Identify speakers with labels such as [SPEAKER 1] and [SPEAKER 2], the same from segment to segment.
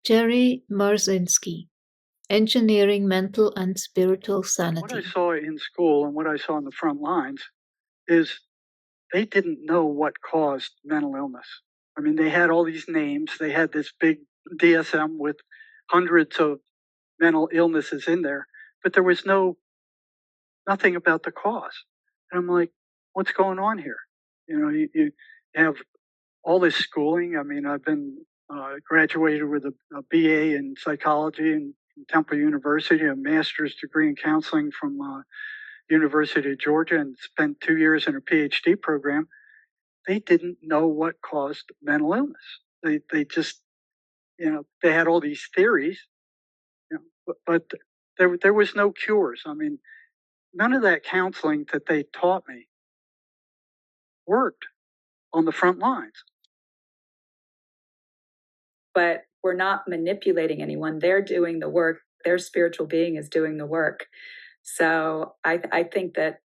[SPEAKER 1] Jerry Marzinski, Engineering Mental and Spiritual
[SPEAKER 2] What I
[SPEAKER 1] Sanity.
[SPEAKER 2] saw in school and what I saw on the front lines is they didn't know what caused mental illness. I mean, they had all these names. They had this big DSM with hundreds of mental illnesses in there, but there was nothing about the cause. And I'm like, what's going on here? You have all this schooling. I mean, I've been graduated with a BA in psychology and Temple University, a master's degree in counseling from University of Georgia, and spent 2 years in a PhD program. They didn't know what caused mental illness. They just, they had all these theories, but there was no cures. I mean, none of that counseling that they taught me worked on the front lines.
[SPEAKER 3] But we're not manipulating anyone. They're doing the work. Their spiritual being is doing the work. So I think that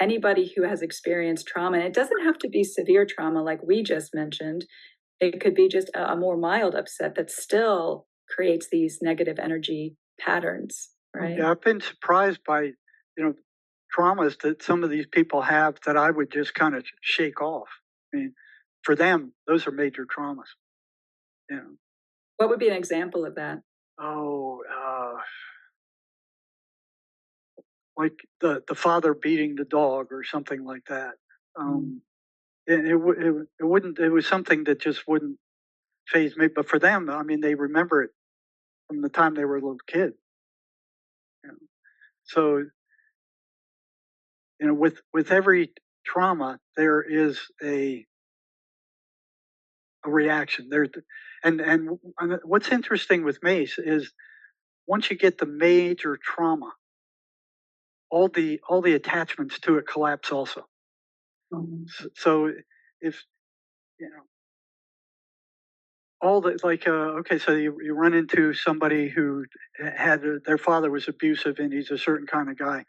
[SPEAKER 3] anybody who has experienced trauma, and it doesn't have to be severe trauma like we just mentioned, it could be just a more mild upset that still creates these negative energy patterns, right?
[SPEAKER 2] Yeah, I've been surprised by, traumas that some of these people have that I would just kind of shake off. I mean, for them, those are major traumas.
[SPEAKER 3] What would be an example of that?
[SPEAKER 2] Like the father beating the dog or something like that. It wouldn't. It was something that just wouldn't faze me. But for them, I mean, they remember it from the time they were a little kid. So, with every trauma, there is a reaction. And what's interesting with MACE is once you get the major trauma, all the attachments to it collapse also. So if all the so you run into somebody who had their father was abusive and he's a certain kind of guy.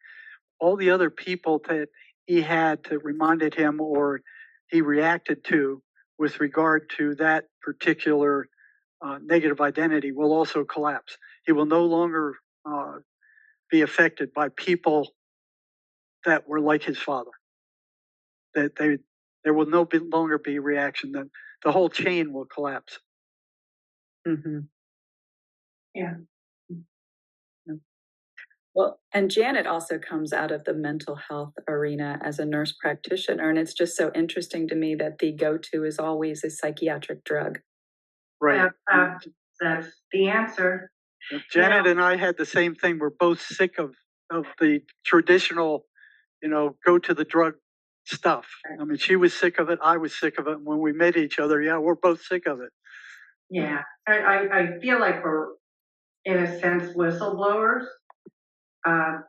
[SPEAKER 2] All the other people that he had that reminded him or he reacted to with regard to that particular negative identity will also collapse. He will no longer be affected by people that were like his father. That there will no longer be reaction. That the whole chain will collapse.
[SPEAKER 3] Mm-hmm. Yeah. Well, and Janet also comes out of the mental health arena as a nurse practitioner, and it's just so interesting to me that the go-to is always a psychiatric drug.
[SPEAKER 2] Right.
[SPEAKER 4] That's the answer.
[SPEAKER 2] Janet and I had the same thing. We're both sick of the traditional, go to the drug stuff. I mean, she was sick of it. I was sick of it. And when we met each other, we're both sick of it.
[SPEAKER 4] Yeah. I feel like we're, in a sense, whistleblowers.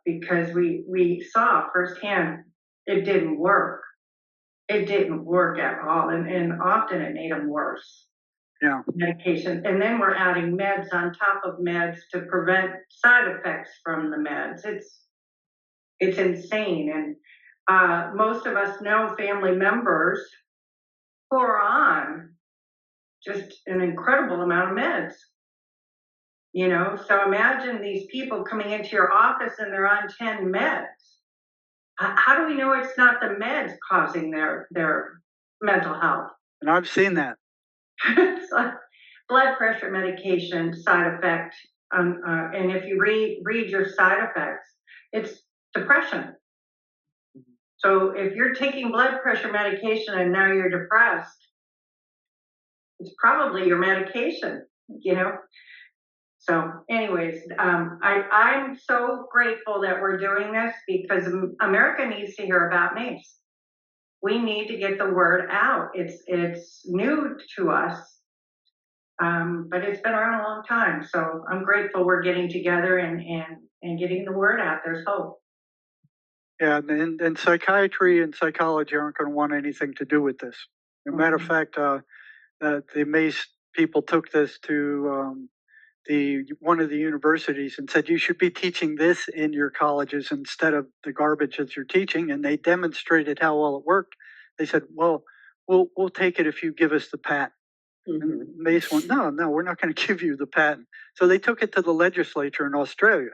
[SPEAKER 4] Because we saw firsthand it didn't work. It didn't work at all, and often it made them worse.
[SPEAKER 2] Yeah.
[SPEAKER 4] Medication, and then we're adding meds on top of meds to prevent side effects from the meds. It's insane, and most of us know family members who are on just an incredible amount of meds. So imagine these people coming into your office and they're on 10 meds. How do we know it's not the meds causing their mental health?
[SPEAKER 2] And I've seen that.
[SPEAKER 4] It's like blood pressure medication side effect. And if you read your side effects, it's depression. So if you're taking blood pressure medication and now you're depressed, it's probably your medication, So anyways, I'm so grateful that we're doing this because America needs to hear about MACE. We need to get the word out. It's new to us, but it's been around a long time. So I'm grateful we're getting together and getting the word out. There's hope.
[SPEAKER 2] Yeah, and psychiatry and psychology aren't going to want anything to do with this. As a matter of fact, the MACE people took this to one of the universities and said you should be teaching this in your colleges instead of the garbage that you're teaching, and they demonstrated how well it worked. They said, well, we'll take it if you give us the patent. And MACE went, no, we're not going to give you the patent. So they took it to the legislature in Australia.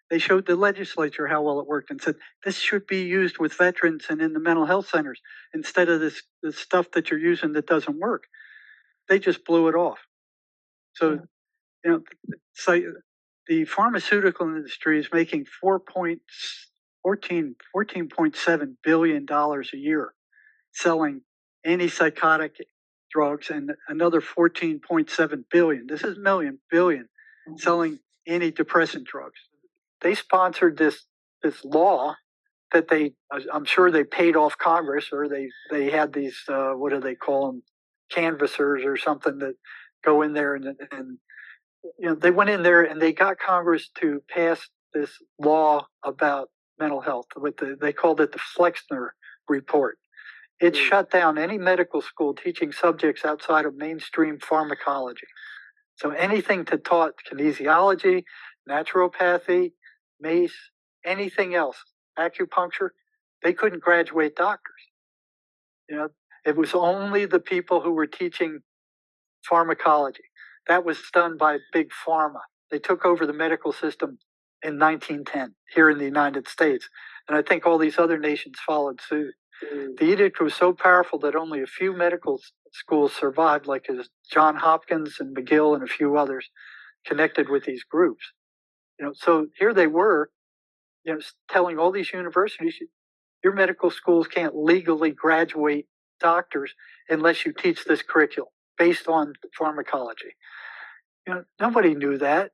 [SPEAKER 2] They showed the legislature how well it worked and said, this should be used with veterans and in the mental health centers instead of this stuff that you're using that doesn't work. They just blew it off. So, so the pharmaceutical industry is making $14.7 billion a year selling antipsychotic drugs, and another 14.7 billion. This is billion selling antidepressant drugs. They sponsored this law that I'm sure they paid off Congress, or they had these what do they call them, canvassers or something that go in there and they went in there and they got Congress to pass this law about mental health. They called it the Flexner Report. It shut down any medical school teaching subjects outside of mainstream pharmacology. So anything to taught kinesiology, naturopathy, MACE, anything else, acupuncture, they couldn't graduate doctors. It was only the people who were teaching pharmacology. That was done by Big Pharma. They took over the medical system in 1910 here in the United States. And I think all these other nations followed suit. The edict was so powerful that only a few medical schools survived, like Johns Hopkins and McGill and a few others connected with these groups. So here they were, telling all these universities, your medical schools can't legally graduate doctors unless you teach this curriculum based on pharmacology. Nobody knew that.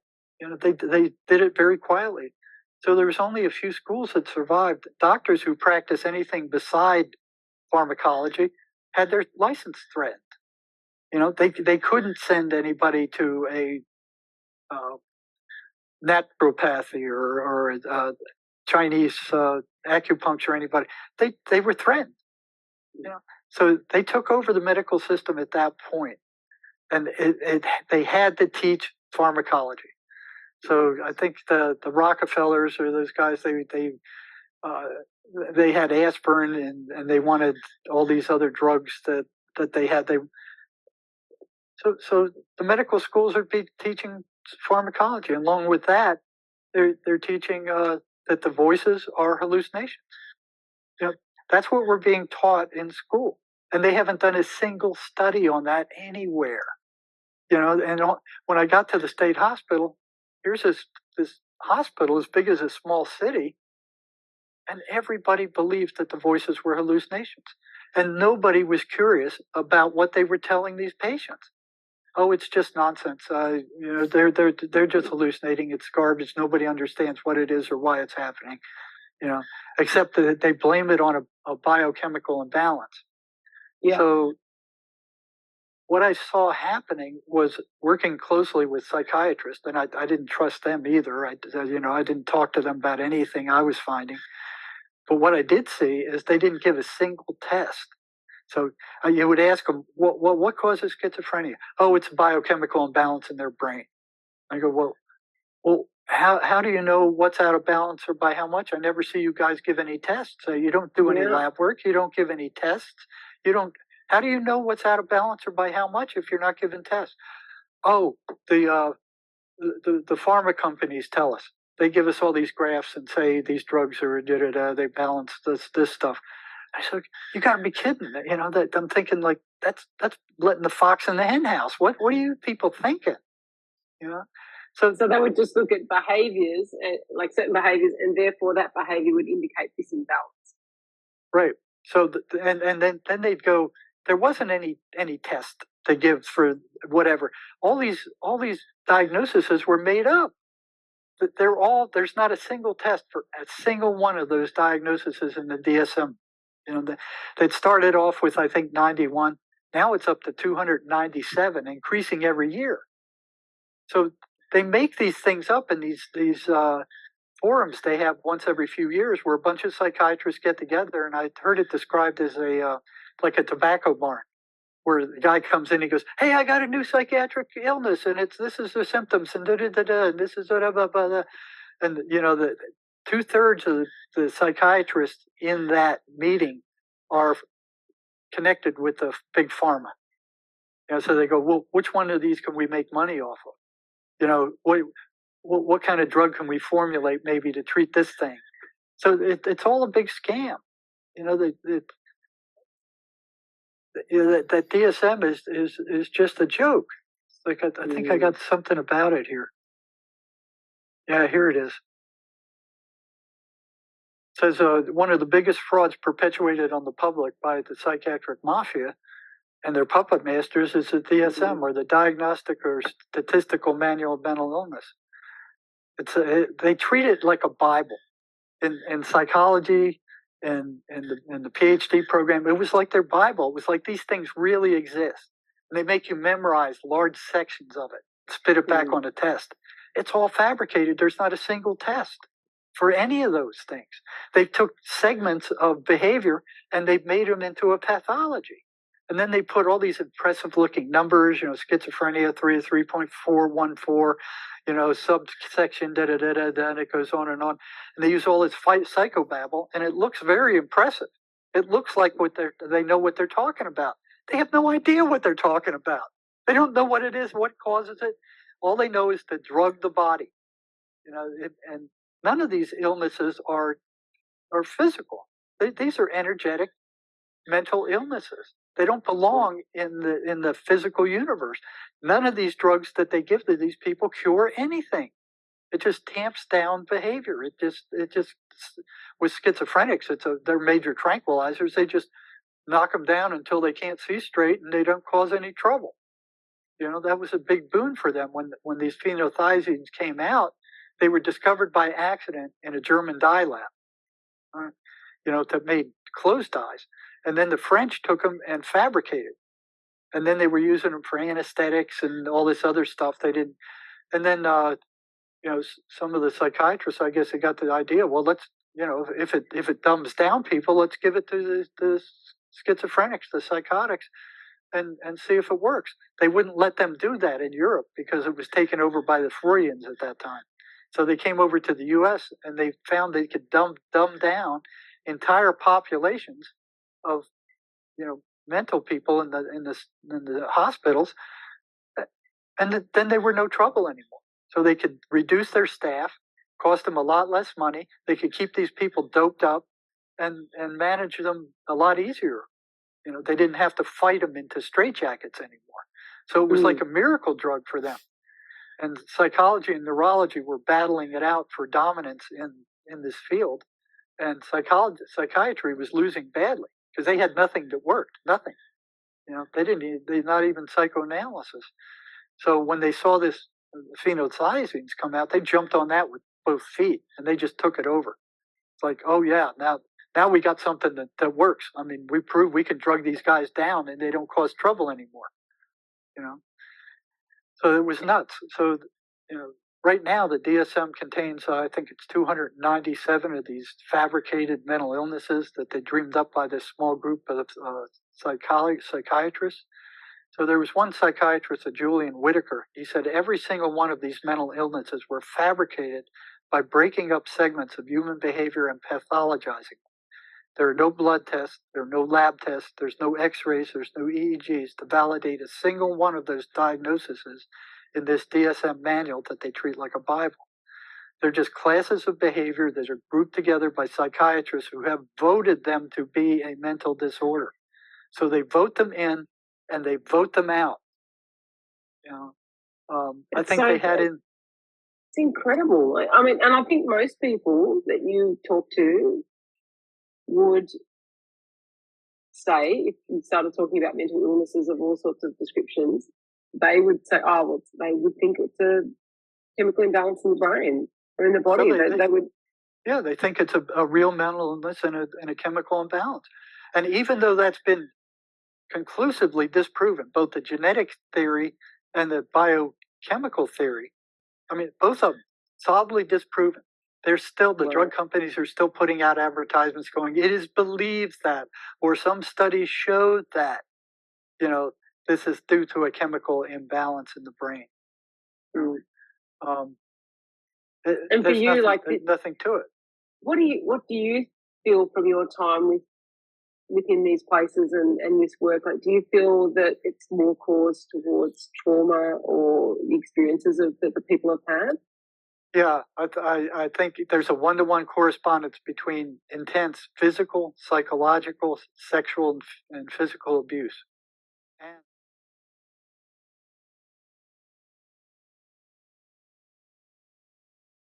[SPEAKER 2] They did it very quietly. So there was only a few schools that survived. Doctors who practice anything beside pharmacology had their license threatened. They couldn't send anybody to a naturopathy or Chinese acupuncture. Anybody, they were threatened. So they took over the medical system at that point, and they had to teach pharmacology. So I think the Rockefellers or those guys, they had aspirin and they wanted all these other drugs that they had. So the medical schools would be teaching pharmacology. And along with that, they're teaching that the voices are hallucinations. That's what we're being taught in school, and they haven't done a single study on that anywhere. And when I got to the state hospital, here's this hospital as big as a small city, and everybody believed that the voices were hallucinations, and nobody was curious about what they were telling these patients. Oh, it's just nonsense. They're just hallucinating. It's garbage. Nobody understands what it is or why it's happening. Except that they blame it on a biochemical imbalance. Yeah. So what I saw happening was working closely with psychiatrists, and I didn't trust them either. I didn't talk to them about anything I was finding. But what I did see is they didn't give a single test. So you would ask them, what causes schizophrenia? Oh, it's a biochemical imbalance in their brain. I go, well, how do you know what's out of balance or by how much? I never see you guys give any tests. So you don't do any lab work. You don't give any tests. How do you know what's out of balance or by how much if you're not giving tests? Oh, the pharma companies tell us. They give us all these graphs and say these drugs are they balance this stuff. I said, you got to be kidding! That I'm thinking like that's letting the fox in the hen house. What are you people thinking?
[SPEAKER 5] So they would just look at behaviors, like certain behaviors, and therefore that behavior would indicate this imbalance.
[SPEAKER 2] Right. So and then they'd go, there wasn't any test to give for whatever. All these diagnoses were made up. There's not a single test for a single one of those diagnoses in the DSM. That started off with, I think, 91. Now it's up to 297, increasing every year. So they make these things up in these forums they have once every few years, where a bunch of psychiatrists get together, and I heard it described as like a tobacco barn, where the guy comes in, he goes, "Hey, I got a new psychiatric illness, and this is the symptoms, and and this is blah, blah, blah." And the 2/3 of the psychiatrists in that meeting are connected with the big pharma. So they go, well, which one of these can we make money off of? What kind of drug can we formulate maybe to treat this thing? So it's all a big scam. That DSM is just a joke. Like I think I got something about it here. Yeah, here it is. It says one of the biggest frauds perpetuated on the public by the psychiatric mafia and their puppet masters is the DSM, or the Diagnostic or Statistical Manual of Mental Illness. They treat it like a Bible. In psychology and in the PhD program, it was like their Bible. It was like these things really exist. And they make you memorize large sections of it, spit it back on a test. It's all fabricated. There's not a single test for any of those things. They took segments of behavior and they've made them into a pathology. And then they put all these impressive looking numbers, schizophrenia 3 to 3.414, subsection, and it goes on. And they use all this psychobabble, and it looks very impressive. It looks like they know what they're talking about. They have no idea what they're talking about. They don't know what it is, what causes it. All they know is to drug the body. And none of these illnesses are physical. These are energetic mental illnesses. They don't belong in the physical universe. None of these drugs that they give to these people cure anything. It just tamps down behavior. It just with schizophrenics, they're major tranquilizers. They just knock them down until they can't see straight, and they don't cause any trouble. That was a big boon for them when these phenothiazines came out. They were discovered by accident in a German dye lab, that made clothes dyes. And then the French took them and fabricated. And then they were using them for anesthetics and all this other stuff. They didn't. And then, some of the psychiatrists, I guess, they got the idea, well, let's, if it dumbs down people, let's give it to the schizophrenics, the psychotics, and see if it works. They wouldn't let them do that in Europe because it was taken over by the Freudians at that time. So they came over to the U.S. and they found they could dumb down entire populations of mental people in the hospitals, and then they were no trouble anymore. So they could reduce their staff, cost them a lot less money. They could keep these people doped up and manage them a lot easier. They didn't have to fight them into straitjackets anymore. So it was like a miracle drug for them. And psychology and neurology were battling it out for dominance in this field. And psychiatry was losing badly because they had nothing that worked, nothing. They not even psychoanalysis. So when they saw this phenothiazines come out, they jumped on that with both feet and they just took it over. It's like, oh yeah, now we got something that works. I mean, we proved we can drug these guys down and they don't cause trouble anymore. So it was nuts. So, right now the DSM contains, I think it's 297 of these fabricated mental illnesses that they dreamed up by this small group of psychiatrists. So there was one psychiatrist, Julian Whitaker. He said every single one of these mental illnesses were fabricated by breaking up segments of human behavior and pathologizing. There are no blood tests, there are no lab tests, there's no x-rays, there's no EEGs to validate a single one of those diagnoses in this DSM manual that they treat like a Bible. They're just classes of behavior that are grouped together by psychiatrists who have voted them to be a mental disorder. So they vote them in and they vote them out. I think they had in...
[SPEAKER 5] It's incredible. I mean, and I think most people that you talk to would say, if you started talking about mental illnesses of all sorts of descriptions, they would say, they would think it's a chemical imbalance in the brain or in the body.
[SPEAKER 2] So
[SPEAKER 5] they would.
[SPEAKER 2] Yeah, they think it's a real mental illness and a chemical imbalance. And even though that's been conclusively disproven, both the genetic theory and the biochemical theory, I mean, both of them solidly disproven. There's still, the drug companies are still putting out advertisements going, it is believed that, or some studies showed that, this is due to a chemical imbalance in the brain.
[SPEAKER 5] And for you,
[SPEAKER 2] there's nothing to it.
[SPEAKER 5] What do you feel from your time with within these places and this work? Like, do you feel that it's more caused towards trauma or the experiences that the people have had?
[SPEAKER 2] Yeah, I think there's a one-to-one correspondence between intense physical, psychological, sexual, and physical abuse. And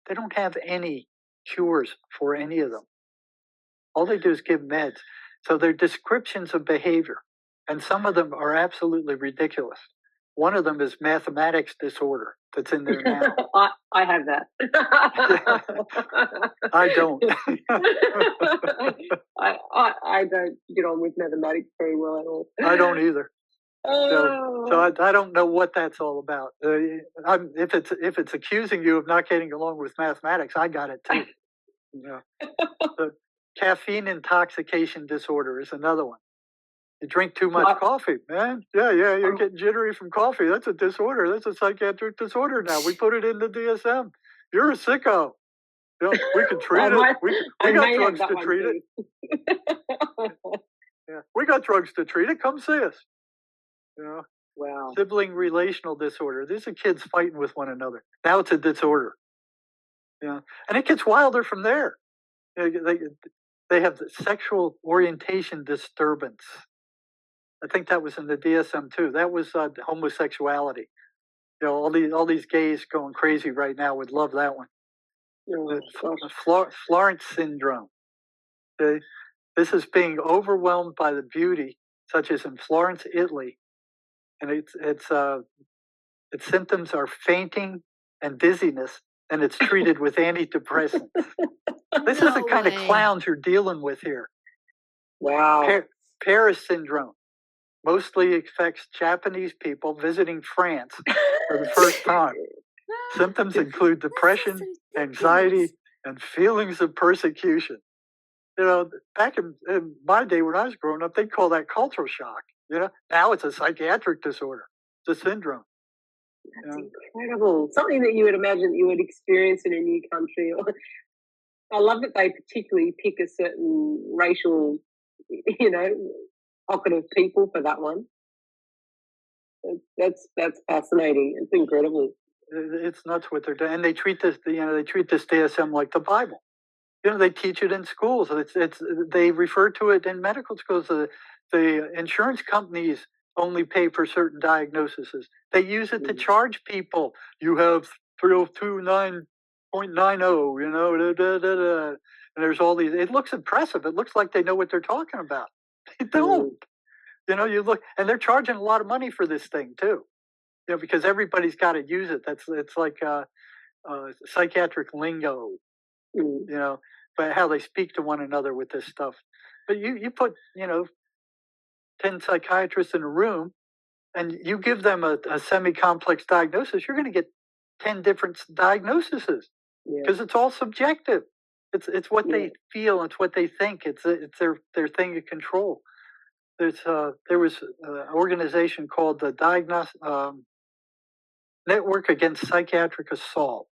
[SPEAKER 2] they don't have any cures for any of them. All they do is give meds. So they're descriptions of behavior, and some of them are absolutely ridiculous. One of them is mathematics disorder that's in there now.
[SPEAKER 5] I have that.
[SPEAKER 2] I don't.
[SPEAKER 5] I don't get on with mathematics very well at all.
[SPEAKER 2] I don't either.
[SPEAKER 5] Oh.
[SPEAKER 2] So I don't know what that's all about. If it's accusing you of not getting along with mathematics, I got it too. The caffeine intoxication disorder is another one. You drink too much coffee, man. Yeah, you're getting jittery from coffee. That's a disorder. That's a psychiatric disorder now. We put it in the DSM. You're a sicko. We can treat it. We got drugs to treat it. Yeah, we got drugs to treat it. Come see us.
[SPEAKER 5] Wow.
[SPEAKER 2] Sibling relational disorder. These are kids fighting with one another. Now it's a disorder. And it gets wilder from there. They have the sexual orientation disturbance. I think that was in the DSM too. That was homosexuality. All these gays going crazy right now would love that one. Florence syndrome. This is being overwhelmed by the beauty, such as in Florence, Italy, and its symptoms are fainting and dizziness, and it's treated with antidepressants. This is the kind of clowns you're dealing with here.
[SPEAKER 5] Wow.
[SPEAKER 2] Paris syndrome mostly affects Japanese people visiting France for the first time. Symptoms include depression, anxiety, and feelings of persecution. Back in my day when I was growing up, they'd call that cultural shock. Now it's a psychiatric disorder. It's a syndrome.
[SPEAKER 5] That's incredible. Something that you would imagine you would experience in a new country. I love that they particularly pick a certain racial, pocket of people for that one. That's fascinating. It's incredible.
[SPEAKER 2] It's nuts what they're doing, and they treat this. They treat this DSM like the Bible. They teach it in schools. They refer to it in medical schools. The insurance companies only pay for certain diagnoses. They use it to charge people. You have 3029.90. And there's all these. It looks impressive. It looks like they know what they're talking about. They don't. You look, and they're charging a lot of money for this thing too. Because everybody's got to use it. It's like psychiatric lingo. But how they speak to one another with this stuff. But you put 10 psychiatrists in a room, and you give them a semi-complex diagnosis, you're going to get 10 different diagnoses because it's all subjective. It's what they feel. It's what they think. It's their thing of control. There was an organization called the Network Against Psychiatric Assault.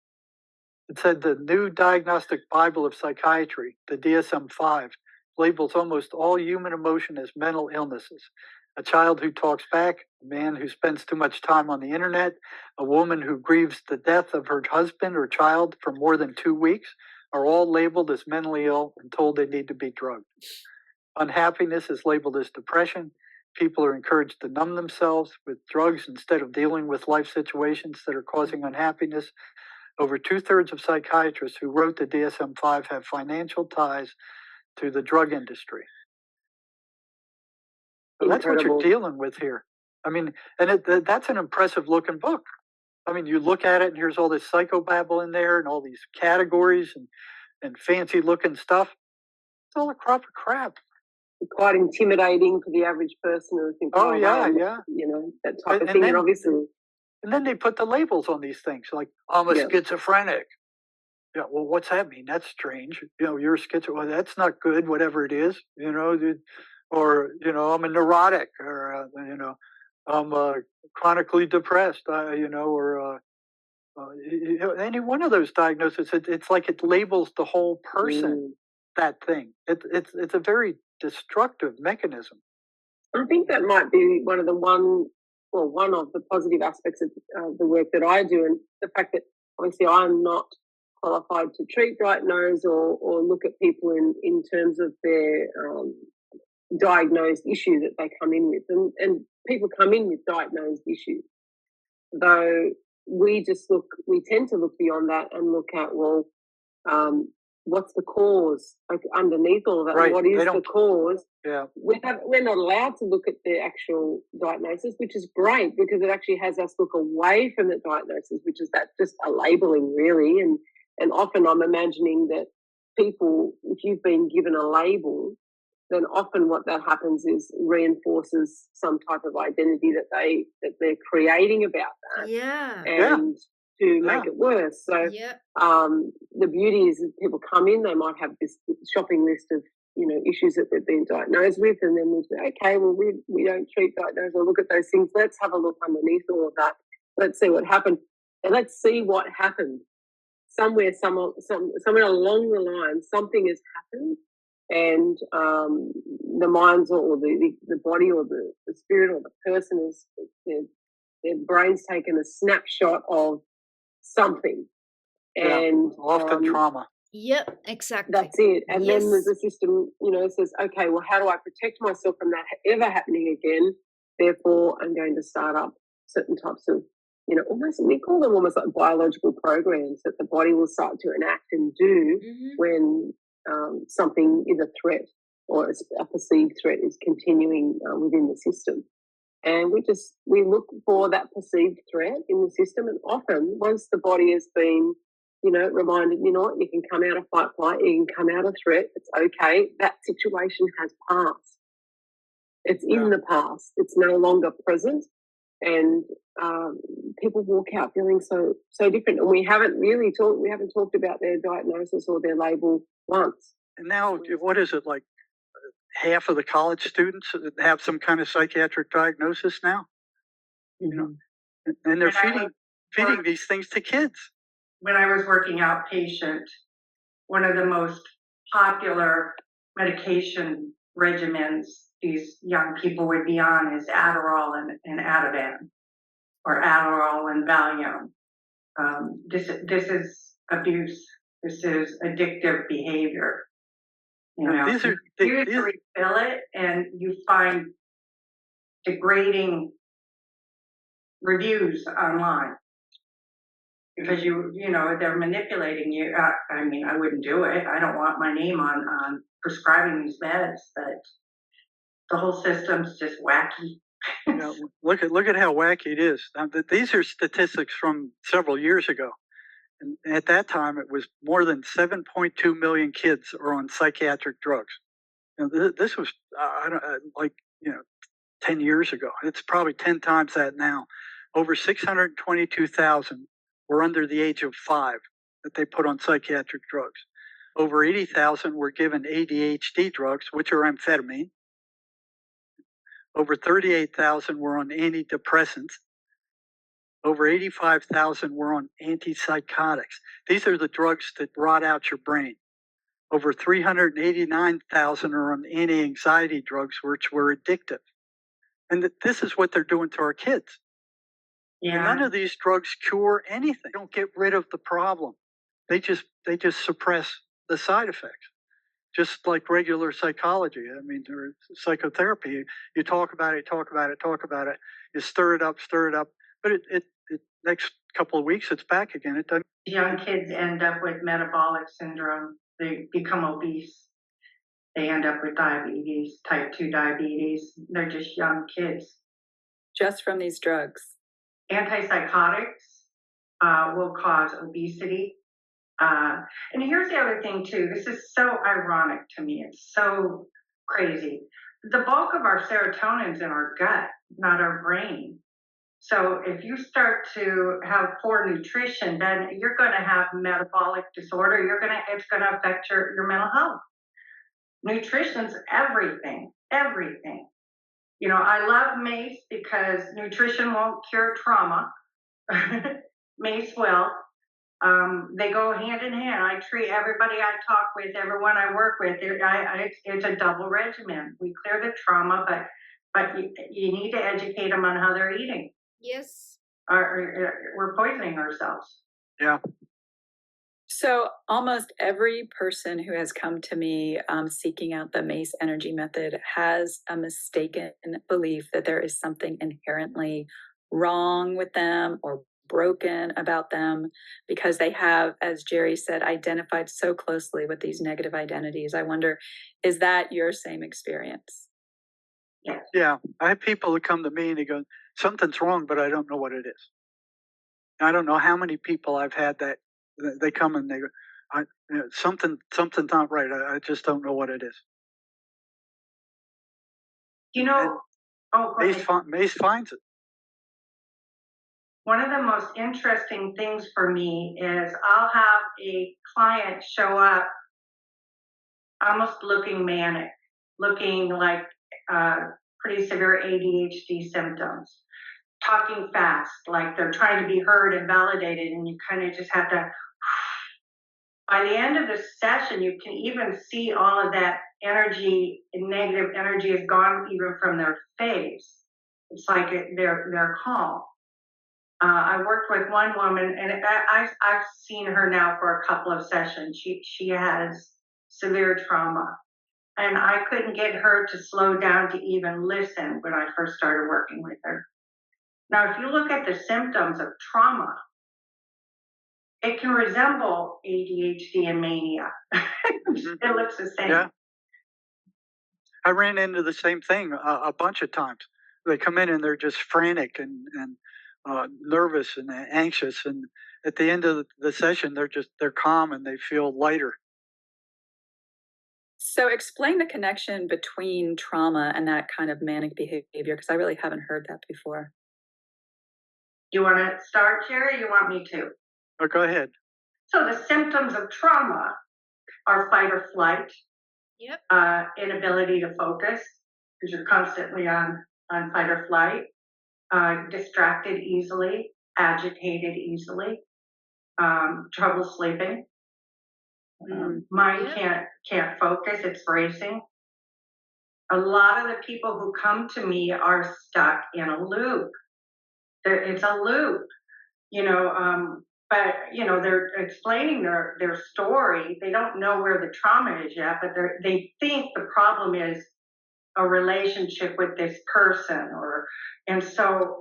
[SPEAKER 2] It said the new Diagnostic Bible of Psychiatry, the DSM-5, labels almost all human emotion as mental illnesses. A child who talks back, a man who spends too much time on the internet, a woman who grieves the death of her husband or child for more than 2 weeks are all labeled as mentally ill and told they need to be drugged. Unhappiness is labeled as depression. People are encouraged to numb themselves with drugs instead of dealing with life situations that are causing unhappiness. Over 2/3 of psychiatrists who wrote the DSM-5 have financial ties to the drug industry. So that's what you're dealing with here. I mean, and that's an impressive looking book. I mean, you look at it and here's all this psychobabble in there and all these categories and fancy looking stuff. It's all a crop of crap.
[SPEAKER 5] Quite intimidating for the average person who thinks, that type of thing. And obviously.
[SPEAKER 2] And then they put the labels on these things, like, I'm a schizophrenic. Yeah, well, what's that mean? That's strange. You're a schizophrenic. Well, that's not good, whatever it is, or, I'm a neurotic, or, I'm chronically depressed, or any one of those diagnoses. It's like it labels the whole person, that thing. It's a very destructive mechanism.
[SPEAKER 5] I think that might be one of the positive aspects of the work that I do, and the fact that obviously I'm not qualified to treat, diagnose, or look at people in terms of their diagnosed issue that they come in with, and people come in with diagnosed issues, though we tend to look beyond that and look at, what's the cause? Like underneath all of that,
[SPEAKER 2] Right.
[SPEAKER 5] what is the cause?
[SPEAKER 2] Yeah.
[SPEAKER 5] We're not allowed to look at the actual diagnosis, which is great because it actually has us look away from the diagnosis, which is that just a labeling really. And often I'm imagining that people, if you've been given a label, then often what that happens is reinforces some type of identity that they're creating about that.
[SPEAKER 1] Yeah.
[SPEAKER 5] And to make it worse. So the beauty is that people come in, they might have this shopping list of, issues that they've been diagnosed with, and then we say, okay, well, we don't treat diagnose or look at those things. Let's have a look underneath all of that. Let's see what happened. And let's see what happened. Somewhere along the line, something has happened, and the minds or the body or the spirit or the person is their brain's taken a snapshot of something, and
[SPEAKER 2] often trauma.
[SPEAKER 1] Yep, exactly.
[SPEAKER 5] That's it. And then there's a system, says, okay, well, how do I protect myself from that ever happening again? Therefore, I'm going to start up certain types of, almost, we call them almost like biological programs that the body will start to enact and do when something is a threat or a perceived threat is continuing within the system. And we look for that perceived threat in the system. And often, once the body has been, reminded, what, you can come out of fight, flight, you can come out of threat, it's okay. That situation has passed. It's in the past. It's no longer present. And people walk out feeling so different. And we haven't talked about their diagnosis or their label once.
[SPEAKER 2] And now, what is it, like half of the college students have some kind of psychiatric diagnosis now? And they're feeding these things to kids.
[SPEAKER 4] When I was working outpatient, one of the most popular medication regimens these young people would be on is Adderall and Ativan, or Adderall and Valium. This is abuse. This is addictive behavior. You refill it, and you find degrading reviews online because they're manipulating you. I wouldn't do it. I don't want my name on prescribing these meds, but the whole system's just wacky.
[SPEAKER 2] Look at how wacky it is. Now, these are statistics from several years ago. And at that time, it was more than 7.2 million kids are on psychiatric drugs. This was 10 years ago. It's probably 10 times that now. Over 622,000 were under the age of 5 that they put on psychiatric drugs. Over 80,000 were given ADHD drugs, which are amphetamine. Over 38,000 were on antidepressants. Over 85,000 were on antipsychotics. These are the drugs that rot out your brain. Over 389,000 are on anti-anxiety drugs, which were addictive. And this is what they're doing to our kids. Yeah. None of these drugs cure anything. They don't get rid of the problem. They just suppress the side effects. Just like regular psychology. I mean, or psychotherapy. You talk about it. You stir it up. But it next couple of weeks, it's back again. It doesn't.
[SPEAKER 4] Young kids end up with metabolic syndrome. They become obese. They end up with diabetes, type 2 diabetes. They're just young kids.
[SPEAKER 3] Just from these drugs.
[SPEAKER 4] Antipsychotics will cause obesity. And here's the other thing, too. This is so ironic to me. It's so crazy. The bulk of our serotonin's in our gut, not our brain. So if you start to have poor nutrition, then you're going to have metabolic disorder. It's going to affect your mental health. Nutrition's everything. I love MACE because nutrition won't cure trauma. MACE will. They go hand in hand. I treat everybody I talk with, everyone I work with. It's a double regimen. We clear the trauma, but you need to educate them on how they're eating.
[SPEAKER 1] Yes.
[SPEAKER 4] Or we're poisoning ourselves.
[SPEAKER 2] Yeah.
[SPEAKER 3] So almost every person who has come to me seeking out the MACE energy method has a mistaken belief that there is something inherently wrong with them or broken about them because they have, as Jerry said, identified so closely with these negative identities. I wonder, is that your same experience?
[SPEAKER 4] Yes.
[SPEAKER 2] Yeah. I have people who come to me and they go, something's wrong, but I don't know what it is. I don't know how many people I've had that they come and they go, something's not right. I just don't know what it is.
[SPEAKER 4] You know,
[SPEAKER 2] MACE finds it.
[SPEAKER 4] One of the most interesting things for me is I'll have a client show up almost looking manic, looking like pretty severe ADHD symptoms, talking fast, like they're trying to be heard and validated, and you kind of just have to. By the end of the session, you can even see all of that energy, negative energy is gone even from their face. It's like they're calm. I worked with one woman, and I've seen her now for a couple of sessions. She has severe trauma, and I couldn't get her to slow down to even listen when I first started working with her. Now, if you look at the symptoms of trauma, it can resemble ADHD and mania. It looks the same.
[SPEAKER 2] Yeah. I ran into the same thing a bunch of times. They come in and they're just frantic and nervous and anxious, and at the end of the session, they're calm and they feel lighter.
[SPEAKER 3] So explain the connection between trauma and that kind of manic behavior, because I really haven't heard that before.
[SPEAKER 4] You want to start, Jerry, or you want me to?
[SPEAKER 2] Oh, go ahead.
[SPEAKER 4] So the symptoms of trauma are fight or flight, inability to focus, because you're constantly on fight or flight, distracted easily, agitated easily, trouble sleeping, mind can't focus, it's racing. A lot of the people who come to me are stuck in a loop. It's a loop, but they're explaining their story. They don't know where the trauma is yet, but they think the problem is a relationship with this person, and so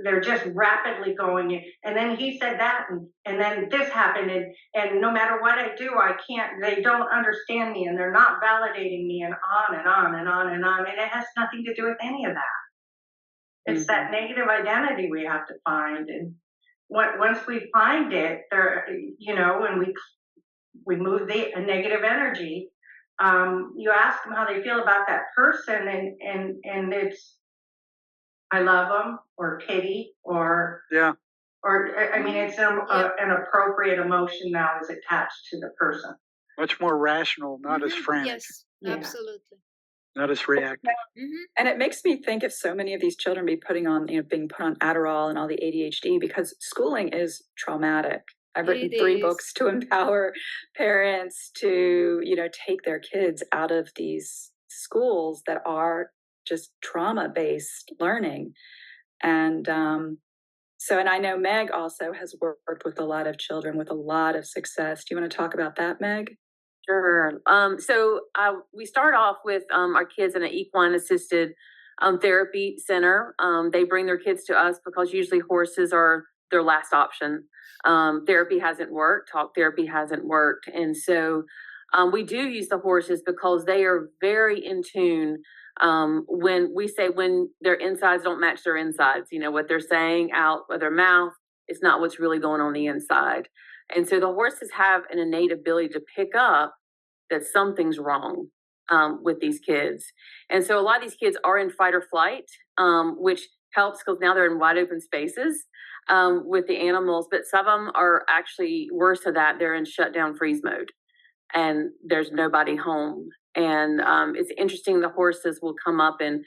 [SPEAKER 4] they're just rapidly going in. And then he said that, and then this happened, and no matter what I do, they don't understand me, and they're not validating me, and on and on and on and on. And it has nothing to do with any of that. It's that negative identity we have to find. And once we find it, when we move the negative energy, you ask them how they feel about that person, and it's, I love them, or pity, or it's an appropriate emotion now is attached to the person.
[SPEAKER 2] Much more rational, not as frantic.
[SPEAKER 1] Yes, absolutely.
[SPEAKER 2] Not as reactive.
[SPEAKER 3] And it makes me think if so many of these children being put on Adderall and all the ADHD, because schooling is traumatic. I've written 3 books to empower parents to, take their kids out of these schools that are just trauma-based learning. And and I know Meg also has worked with a lot of children with a lot of success. Do you want to talk about that, Meg?
[SPEAKER 6] Sure. So we start off with our kids in an equine assisted therapy center. They bring their kids to us because usually horses are their last option. Therapy hasn't worked, talk therapy hasn't worked. And so we do use the horses because they are very in tune. When their insides don't match their insides, what they're saying out of their mouth is not what's really going on the inside. And so the horses have an innate ability to pick up that something's wrong with these kids. And so a lot of these kids are in fight or flight, which helps because now they're in wide open spaces with the animals. But some of them are actually worse than that. They're in shutdown freeze mode and there's nobody home. And it's interesting, the horses will come up and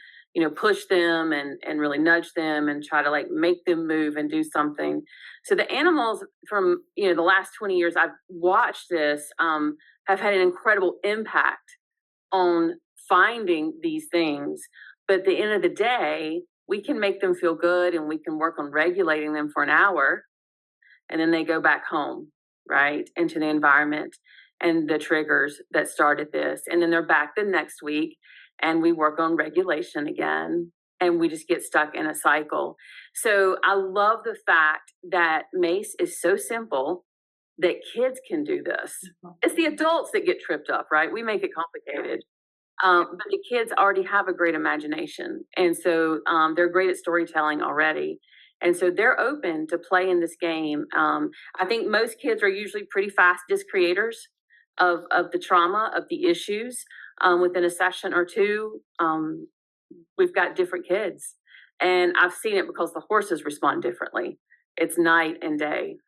[SPEAKER 6] push them and really nudge them and try to like make them move and do something. So the animals from, the last 20 years I've watched this, have had an incredible impact on finding these things. But at the end of the day, we can make them feel good and we can work on regulating them for an hour, and then they go back home, right, into the environment and the triggers that started this. And then they're back the next week and we work on regulation again, and we just get stuck in a cycle. So I love the fact that MACE is so simple that kids can do this. It's the adults that get tripped up, right? We make it complicated. But the kids already have a great imagination. And so they're great at storytelling already. And so they're open to play in this game. I think most kids are usually pretty fast disc creators of the trauma, of the issues. Within a session or two, we've got different kids. And I've seen it because the horses respond differently. It's night and day.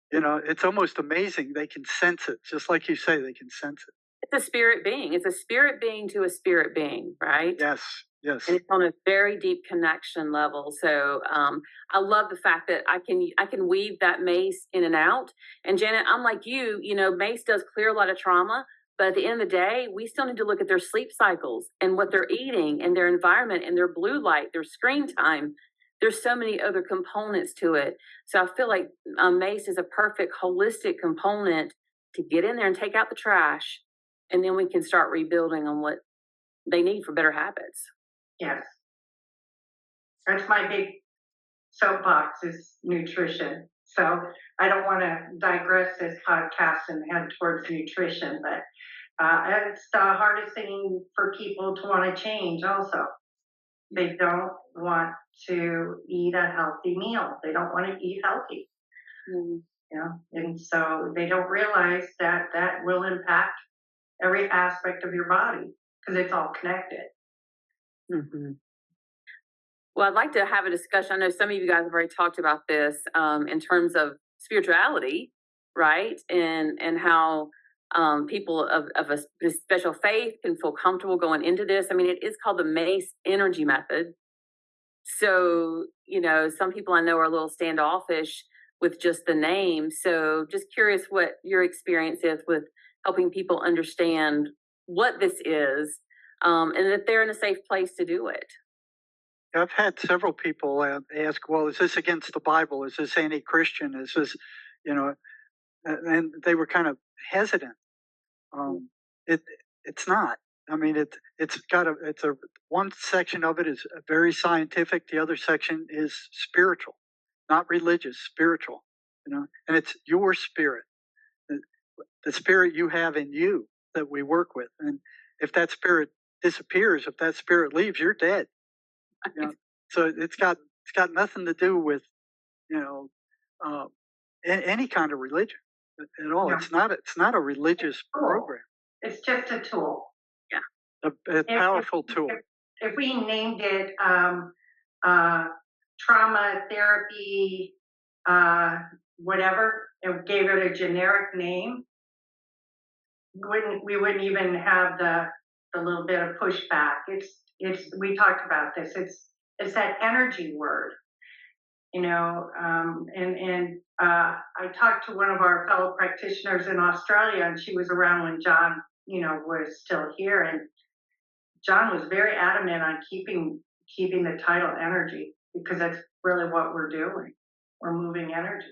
[SPEAKER 2] It's almost amazing. They can sense it. Just like you say, they can sense it.
[SPEAKER 6] It's a spirit being. It's a spirit being to a spirit being, right?
[SPEAKER 2] Yes, yes.
[SPEAKER 6] And it's on a very deep connection level. So I love the fact that I can weave that MACE in and out. And Janet, I'm like you, MACE does clear a lot of trauma, but at the end of the day, we still need to look at their sleep cycles and what they're eating and their environment and their blue light, their screen time. There's so many other components to it. So I feel like MACE is a perfect holistic component to get in there and take out the trash. And then we can start rebuilding on what they need for better habits.
[SPEAKER 4] Yes. That's my big soapbox is nutrition. So I don't want to digress this podcast and head towards nutrition, but it's the hardest thing for people to want to change also. They don't want to eat a healthy meal. They don't want to eat healthy. And so they don't realize that that will impact every aspect of your body because it's all connected.
[SPEAKER 6] Mm-hmm. Well, I'd like to have a discussion. I know some of you guys have already talked about this in terms of spirituality, right? And how people of a special faith can feel comfortable going into this. I mean, it is called the MACE energy method. So, some people I know are a little standoffish with just the name. So just curious what your experience is with helping people understand what this is and that they're in a safe place to do it.
[SPEAKER 2] I've had several people ask, well, is this against the Bible? Is this anti-Christian? Is this, and they were kind of hesitant. It's not. I mean, it's a one section of it is very scientific. The other section is spiritual, not religious, spiritual, and it's your spirit, the spirit you have in you that we work with. And if that spirit disappears, if that spirit leaves, you're dead. So it's got nothing to do with, any kind of religion at all. No. It's not a religious program.
[SPEAKER 4] It's just a tool.
[SPEAKER 6] Yeah.
[SPEAKER 2] A powerful tool.
[SPEAKER 4] If we named it trauma therapy, whatever, and gave it a generic name, we wouldn't even have the little bit of pushback. We talked about this. It's that energy word, and I talked to one of our fellow practitioners in Australia, and she was around when John, was still here, and John was very adamant on keeping the title energy because that's really what we're doing. We're moving energy.